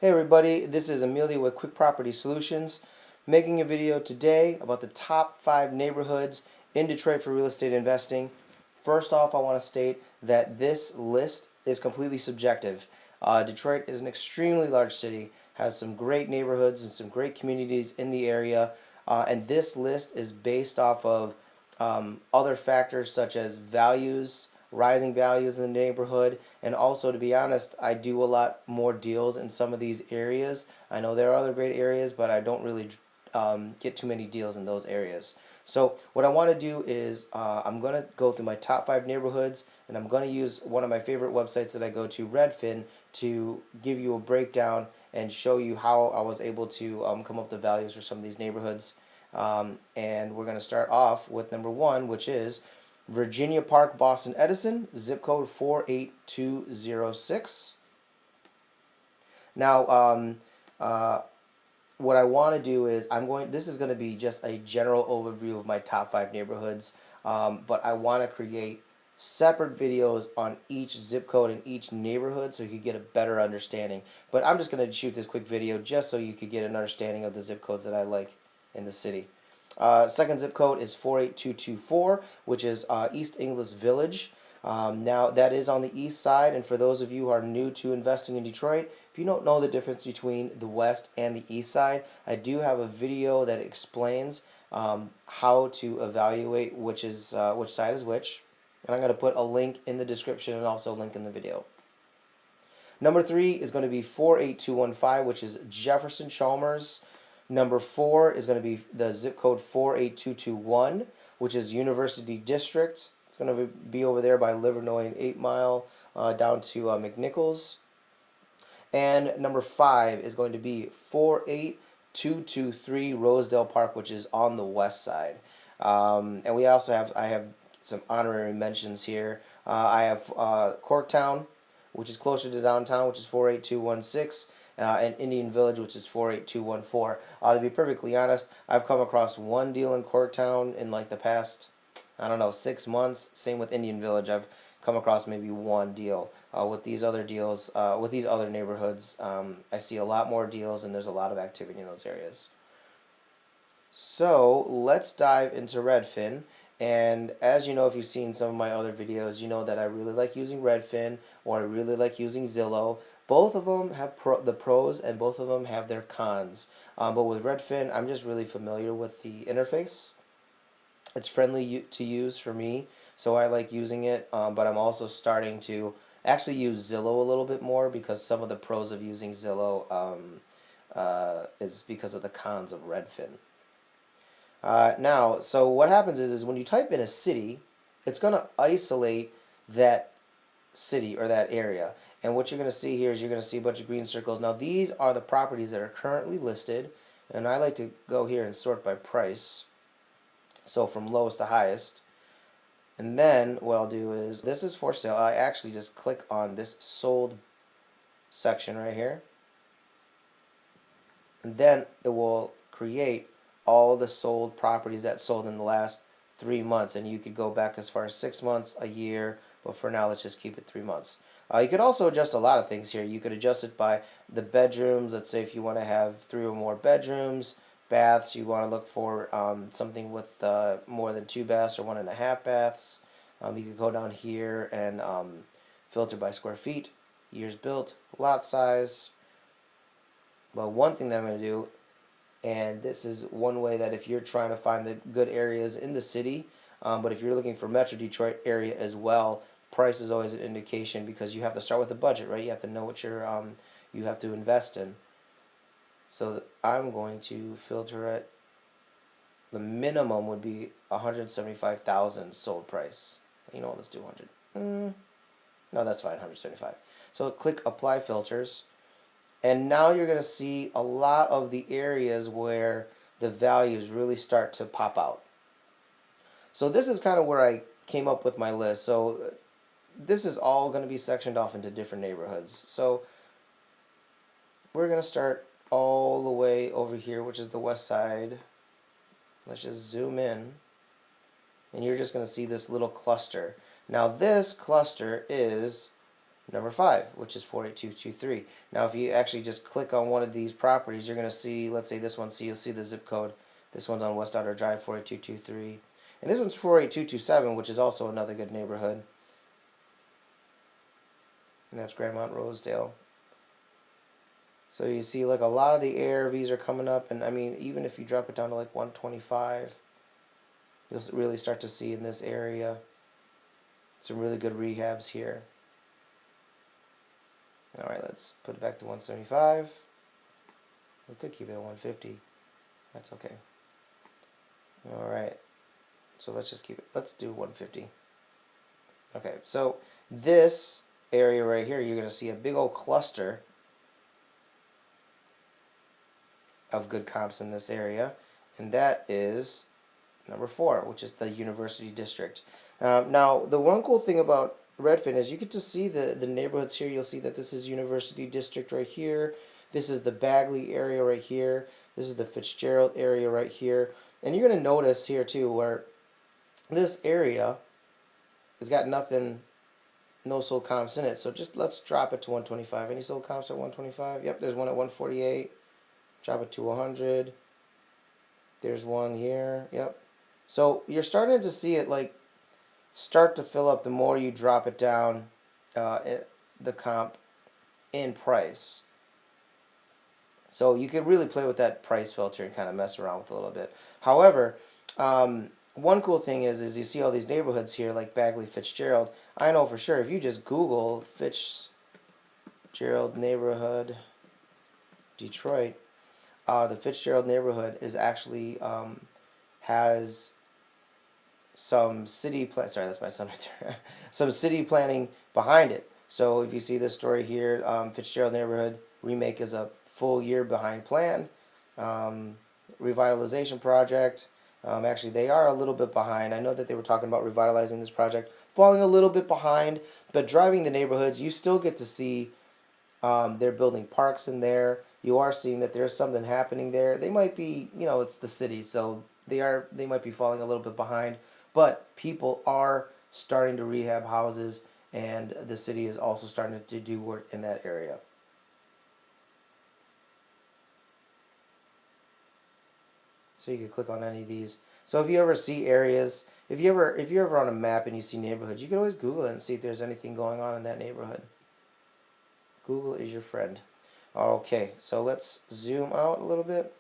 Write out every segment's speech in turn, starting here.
Hey everybody, this is Amelia with Quick Property Solutions, making a video today about the top 5 neighborhoods in Detroit for real estate investing. First off, I want to state that this list is completely subjective. Detroit is an extremely large city, has some great neighborhoods and some great communities in the area, and this list is based off of other factors such as values, rising values in the neighborhood, and also, to be honest, I do a lot more deals in some of these areas. I know there are other great areas, but I don't really get too many deals in those areas. So what I want to do is I'm going to go through my top 5 neighborhoods, and I'm going to use one of my favorite websites that I go to, Redfin, to give you a breakdown and show you how I was able to come up with the values for some of these neighborhoods. And we're going to start off with number 1, which is Virginia Park, Boston-Edison, zip code 48206. Now, what I want to do is this is going to be just a general overview of my top 5 neighborhoods, but I want to create separate videos on each zip code in each neighborhood so you can get a better understanding. But I'm just going to shoot this quick video just so you could get an understanding of the zip codes that I like in the city. Second zip code is 48224, which is East Inglis Village. Now that is on the east side, and for those of you who are new to investing in Detroit, if you don't know the difference between the west and the east side, I do have a video that explains how to evaluate which side is which, and I'm going to put a link in the description and also a link in the video. Number 3 is going to be 48215, which is Jefferson Chalmers. Number 4 is going to be the zip code 48221, which is University District. It's going to be over there by Livernois and 8 Mile down to McNichols. And number 5 is going to be 48223 Rosedale Park, which is on the west side. And I have some honorary mentions here. I have Corktown, which is closer to downtown, which is 48216. And Indian Village, which is 48214. To be perfectly honest, I've come across one deal in Corktown in like the past, I don't know, 6 months. Same with Indian Village. I've come across maybe one deal. With these other deals, with these other neighborhoods, I see a lot more deals and there's a lot of activity in those areas. So let's dive into Redfin. And as you know, if you've seen some of my other videos, you know that I really like using Redfin, or I really like using Zillow. Both of them have the pros and both of them have their cons. But with Redfin, I'm just really familiar with the interface. It's friendly to use for me, so I like using it. But I'm also starting to actually use Zillow a little bit more because some of the pros of using Zillow is because of the cons of Redfin. Now, so what happens is when you type in a city, it's going to isolate that city or that area. And what you're going to see here is you're going to see a bunch of green circles. Now, these are the properties that are currently listed, and I like to go here and sort by price, so from lowest to highest. And then what I'll do is, this is for sale. I actually just click on this sold section right here, and then it will create all the sold properties that sold in the last 3 months, and you could go back as far as 6 months, a year, but for now let's just keep it 3 months. You could also adjust a lot of things here. You could adjust it by the bedrooms. Let's say if you want to have 3 or more bedrooms, baths, you want to look for something with more than 2 baths or 1.5 baths. You could go down here and filter by square feet, years built, lot size. But one thing that I'm going to do, and this is one way that if you're trying to find the good areas in the city, but if you're looking for Metro Detroit area as well, price is always an indication because you have to start with a budget, right? You have to know what you have to invest in. So I'm going to filter it. The minimum would be 175,000 sold price. You know what? Let's do 100. No, that's fine. 175. So click Apply Filters. And now you're going to see a lot of the areas where the values really start to pop out. So this is kind of where I came up with my list. So this is all going to be sectioned off into different neighborhoods. So we're going to start all the way over here, which is the west side. Let's just zoom in. And you're just going to see this little cluster. Now this cluster is number 5, which is 48223. Now, if you actually just click on one of these properties, you're going to see, let's say this one, so you'll see the zip code. This one's on West Outer Drive, 48223. And this one's 48227, which is also another good neighborhood. And that's Grandmont Rosedale. So you see, like, a lot of the ARVs are coming up, and I mean, even if you drop it down to like 125, you'll really start to see in this area some really good rehabs here. All right, let's put it back to 175. We could keep it at 150. That's okay. All right, so let's just keep it. Let's do 150. Okay, so this area right here, you're going to see a big old cluster of good comps in this area, and that is number 4, which is the University District. Now, the one cool thing about Redfin is you get to see the neighborhoods here. You'll see that this is University District right here. This is the Bagley area right here. This is the Fitzgerald area right here. And you're going to notice here too where this area has got nothing, no sold comps in it. So just let's drop it to 125. Any sold comps at 125? Yep, there's one at 148. Drop it to 100. There's one here. Yep. So you're starting to see it like start to fill up the more you drop it down, the comp in price. So you could really play with that price filter and kind of mess around with it a little bit. However, one cool thing is you see all these neighborhoods here like Bagley, Fitzgerald. I know for sure if you just Google Fitzgerald neighborhood Detroit, the Fitzgerald neighborhood is actually has some city sorry, that's my son right there. Some city planning behind it. So if you see this story here, Fitzgerald neighborhood remake is a full year behind plan. Revitalization project. Actually, they are a little bit behind. I know that they were talking about revitalizing this project, falling a little bit behind, but driving the neighborhoods, you still get to see they're building parks in there. You are seeing that there's something happening there. They might be, you know, it's the city, so they might be falling a little bit behind, but people are starting to rehab houses, and the city is also starting to do work in that area. So you can click on any of these. So if you ever see areas, if you're ever on a map and you see neighborhoods, you can always Google it and see if there's anything going on in that neighborhood. Google is your friend. Okay, so let's zoom out a little bit.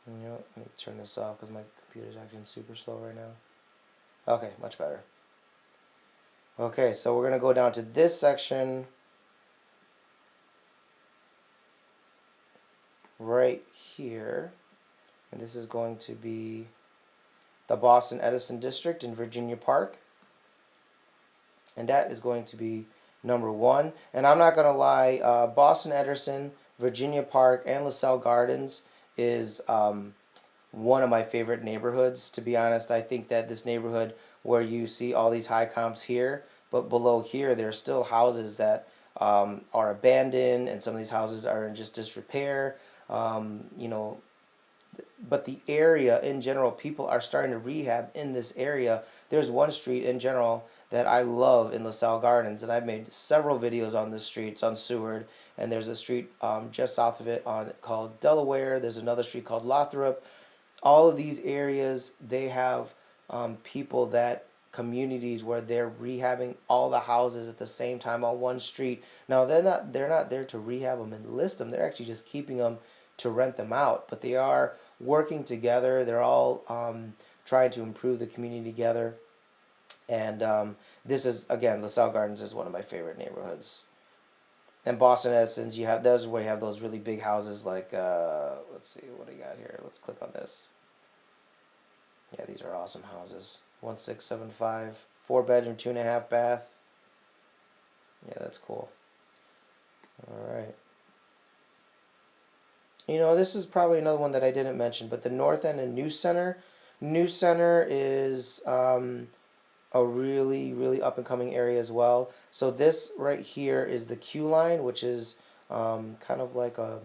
You know, let me turn this off because my computer's acting super slow right now. Okay, much better. Okay, so we're going to go down to this section right here. And this is going to be the Boston-Edison district in Virginia Park. And that is going to be number 1. And I'm not going to lie, Boston-Edison, Virginia Park, and LaSalle Gardens is one of my favorite neighborhoods, to be honest. I think that this neighborhood where you see all these high comps here, but below here there are still houses that are abandoned, and some of these houses are in just disrepair. You know, but the area in general, people are starting to rehab in this area. There's one street in general that I love in LaSalle Gardens, and I've made several videos on this street. It's on Seward, and there's a street just south of it called Delaware. There's another street called Lothrop. All of these areas, they have communities where they're rehabbing all the houses at the same time on one street. Now they're not there to rehab them and list them. They're actually just keeping them to rent them out, but they are working together. They're all trying to improve the community together. And this is, again, LaSalle Gardens is one of my favorite neighborhoods. And Boston-Edison, those where you have those really big houses like, let's see, what do you got here? Let's click on this. Yeah, these are awesome houses. 1675, 4-bedroom, 2.5 bath. Yeah, that's cool. All right. You know, this is probably another one that I didn't mention, but the North End and New Center. New Center is a really, really up-and-coming area as well. So this right here is the Q line, which is kind of like a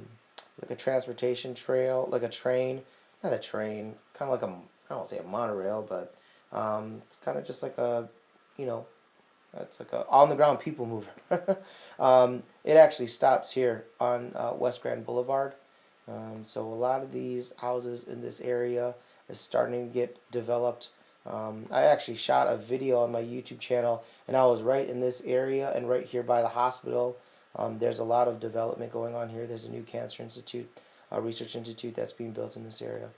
like a transportation trail, like a train, not a train, kind of like a, I don't say a monorail, but it's kind of just like a, you know, it's like a on the ground people mover. It actually stops here on West Grand Boulevard. So a lot of these houses in this area is starting to get developed. I actually shot a video on my YouTube channel, and I was right in this area and right here by the hospital. There's a lot of development going on here. There's a new cancer institute, research institute that's being built in this area.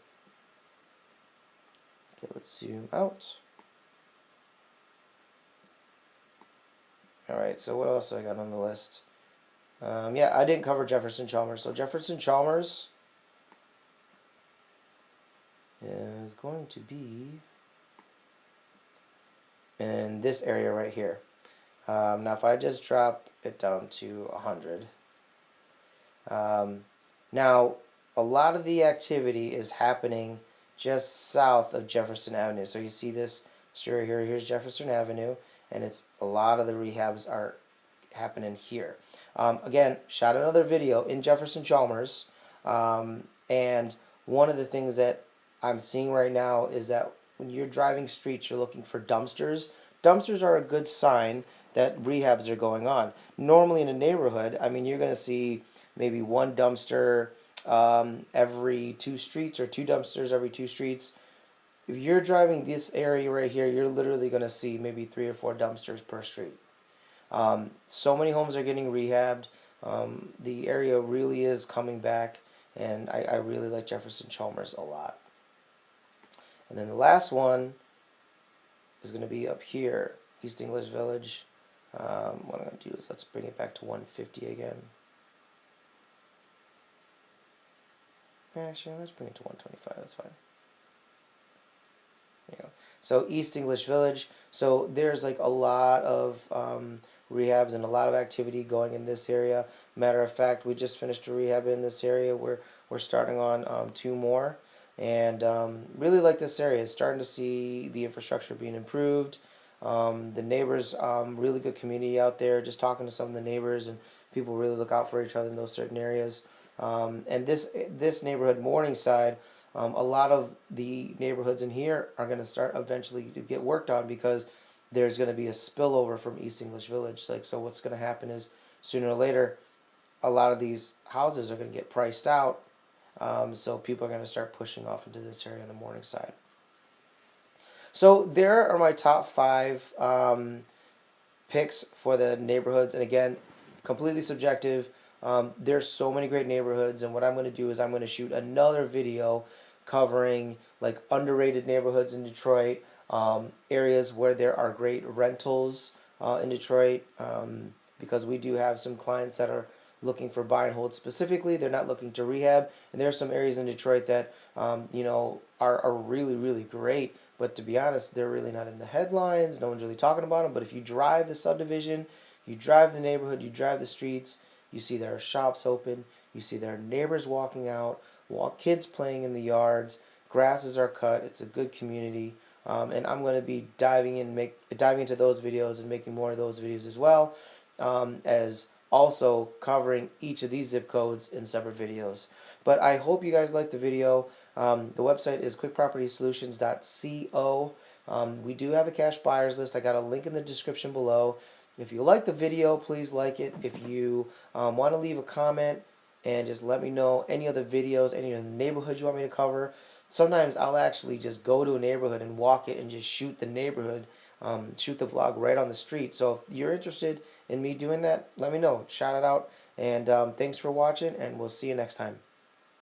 Okay, let's zoom out. Alright, so what else I got on the list? Yeah, I didn't cover Jefferson Chalmers. So Jefferson Chalmers is going to be in this area right here. Now if I just drop it down to 100. Now a lot of the activity is happening just south of Jefferson Avenue. So you see this straight here, here's Jefferson Avenue, and it's a lot of the rehabs are happening here. Again, shot another video in Jefferson Chalmers, and one of the things that I'm seeing right now is that when you're driving streets, you're looking for dumpsters. Dumpsters are a good sign that rehabs are going on. Normally in a neighborhood, I mean, you're going to see maybe one dumpster every 2 streets or 2 dumpsters every 2 streets. If you're driving this area right here, you're literally going to see maybe 3 or 4 dumpsters per street. So many homes are getting rehabbed. The area really is coming back, and I really like Jefferson Chalmers a lot. And then the last one is going to be up here, East English Village. What I'm going to do is let's bring it back to 150 again. Actually, let's bring it to 125. That's fine. Yeah. So East English Village. So there's like a lot of rehabs and a lot of activity going in this area. Matter of fact, we just finished a rehab in this area. We're starting on 2 more, and really like this area. It's starting to see the infrastructure being improved. The neighbors, really good community out there. Just talking to some of the neighbors, and people really look out for each other in those certain areas. And this neighborhood, Morningside, a lot of the neighborhoods in here are going to start eventually to get worked on because there's going to be a spillover from East English Village. So what's going to happen is sooner or later, a lot of these houses are going to get priced out. So people are going to start pushing off into this area on the Morningside. So there are my top 5 picks for the neighborhoods, and again, completely subjective. There's so many great neighborhoods, and what I'm going to do is I'm going to shoot another video covering like underrated neighborhoods in Detroit, areas where there are great rentals in Detroit, because we do have some clients that are looking for buy and hold specifically. They're not looking to rehab, and there are some areas in Detroit that are really, really great, but to be honest, they're really not in the headlines. No one's really talking about them. But if you drive the subdivision, you drive the neighborhood, you drive the streets, you see there are shops open, you see there are neighbors walking out, kids playing in the yards, grasses are cut. It's a good community, and I'm going to be diving into those videos and making more of those videos as well, as also covering each of these zip codes in separate videos. But I hope you guys liked the video. The website is quickpropertysolutions.co. We do have a cash buyers list. I got a link in the description below. If you like the video, please like it. If you want to leave a comment and just let me know any other videos, any other neighborhoods you want me to cover. Sometimes I'll actually just go to a neighborhood and walk it and just shoot the neighborhood, shoot the vlog right on the street. So if you're interested in me doing that, let me know. Shout it out. And thanks for watching, and we'll see you next time.